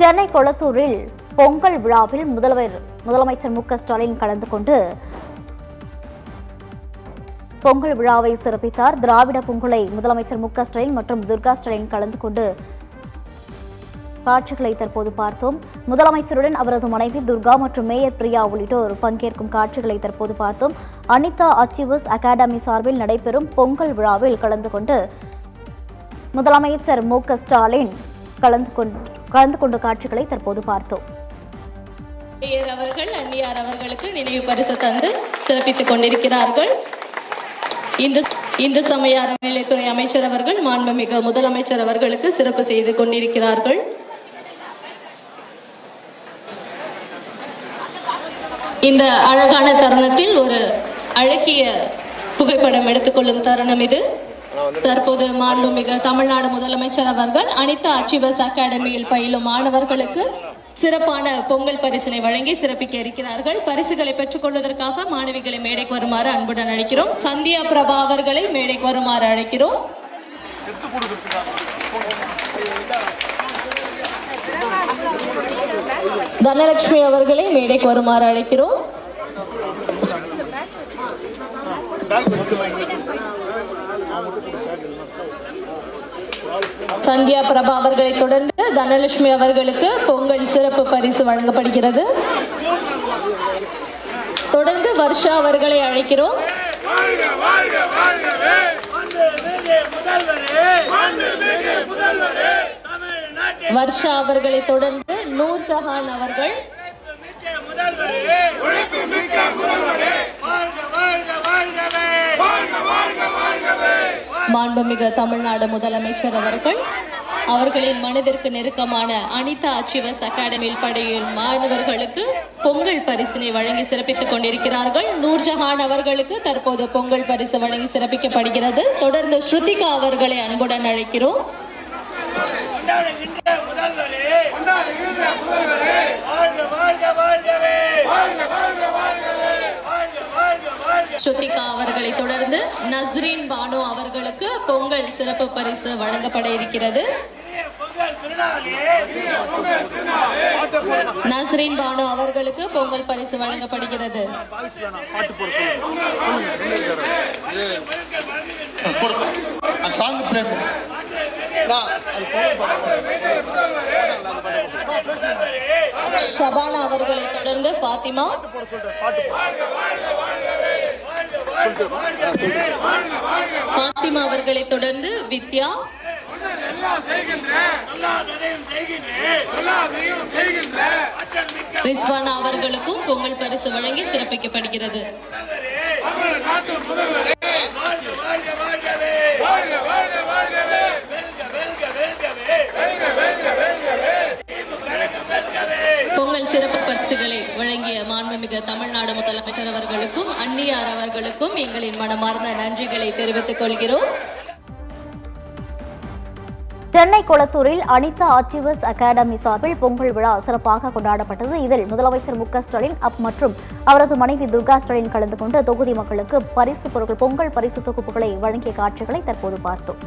சென்னை கொளத்தூரில் பொங்கல் விழாவில் முதலமைச்சர் மு.க.ஸ்டாலின் கலந்து கொண்டு பொங்கல் விழாவை சிறப்பித்தார். திராவிட பொங்கலை முதலமைச்சர் மு.க.ஸ்டாலின் மற்றும் துர்கா ஸ்டாலின் கலந்து கொண்டு காட்சிகளை தற்போது பார்த்தோம். முதலமைச்சருடன் அவரது மனைவி துர்கா மற்றும் மேயர் பிரியா உள்ளிட்டோர் பங்கேற்கும் காட்சிகளை தற்போது பார்த்தோம். அனிதா அச்சீவர்ஸ் அகாடமி சார்பில் நடைபெறும் பொங்கல் விழாவில் கலந்து கொண்டு முதலமைச்சர் மு.க.ஸ்டாலின் கலந்து கொண்ட காட்சிகளை தற்போது பார்த்தோம். அவர்கள் அந்நியார் அவர்களுக்கு நினைவு பரிசு தந்து சிறப்பித்துக் கொண்டிருக்கிறார்கள். இந்து சமய அறநிலையத்துறை அமைச்சர் அவர்கள் மாண்புமிகு முதலமைச்சர் அவர்களுக்கு சிறப்பு செய்து கொண்டிருக்கிறார்கள். இந்த அழகான தருணத்தில் ஒரு அழகிய புகைப்படம் எடுத்துக்கொள்ளும் தருணம் இது. தற்போது மாண்புமிகு தமிழ்நாடு முதலமைச்சர் அவர்கள் அனிதா அச்சீவர்ஸ் அகாடமியில் பயிலும் மாணவர்களுக்கு சிறப்பான பொங்கல் பரிசினை வழங்கி சிறப்பிக்க இருக்கிறார்கள். பரிசுகளை பெற்றுக் கொள்வதற்காக மாணவிகளை மேடைக்கு வருமாறு அன்புடன் அழைக்கிறோம். சந்தியா பிரபா அவர்களை மேடைக்கு வருமாறு அழைக்கிறோம். தனலட்சுமி அவர்களை மேடைக்கு வருமாறு அழைக்கிறோம். சந்தியா பிரபா அவர்களை தொடர்ந்து தனலட்சுமி அவர்களுக்கு பொங்கல் சிறப்பு பரிசு வழங்கப்படுகிறது. தொடர்ந்து வர்ஷா அவர்களை அழைக்கிறோம். வர்ஷா அவர்களை தொடர்ந்து நூர்ஜஹான் அவர்கள், மாண்புமிகு தமிழ்நாடு முதலமைச்சர் அவர்கள் அவர்களின் மனதிற்கு நெருக்கமான அனிதா அச்சீவர்ஸ் அகாடமியில் படையும் மாணவர்களுக்கு பொங்கல் பரிசினை வழங்கி சிறப்பித்துக் கொண்டிருக்கிறார்கள். நூர்ஜஹான் அவர்களுக்கு தற்போது பொங்கல் பரிசு வழங்கி சிறப்பிக்கப்படுகிறது. தொடர்ந்து ஸ்ருதிகா அவர்களை அன்புடன் அழைக்கிறோம். ஸ்ருதிகா அவர்களை தொடர்ந்து நஸ்ரீன் பானு அவர்களுக்கு பொங்கல் சிறப்பு பரிசு வழங்கப்பட இருக்கிறது. நஸ்ரீன் பானு அவர்களுக்கு பொங்கல் பரிசு வழங்கப்படுகிறது. ஷபானா அவர்களை தொடர்ந்து பாத்திமா, பாத்திமா அவர்களை தொடர்ந்து வித்யா, ரிஸ்வானா அவர்களுக்கும் பொங்கல் பரிசு வழங்கி சிறப்பிக்கப்படுகிறது. பொங்கல் சிறப்பு பரிசுகளை வழங்கிய மாண்புமிகு தமிழ்நாடு முதலமைச்சர் அவர்களுக்கும் அந்நியார் அவர்களுக்கும் எங்களின் மனமார்ந்த நன்றிகளை தெரிவித்துக் கொள்கிறோம். சென்னை கொளத்தூரில் அனிதா அச்சீவர்ஸ் அகாடமி சார்பில் பொங்கல் விழா சிறப்பாக கொண்டாடப்பட்டது. இதில் முதலமைச்சர் மு.க.ஸ்டாலின் மற்றும் அவரது மனைவி துர்கா ஸ்டாலின் கலந்து கொண்டு தொகுதி மக்களுக்கு பரிசு பொருட்கள் பொங்கல் பரிசு தொகுப்புகளை வழங்கிய காட்சிகளை தற்போது பார்த்தோம்.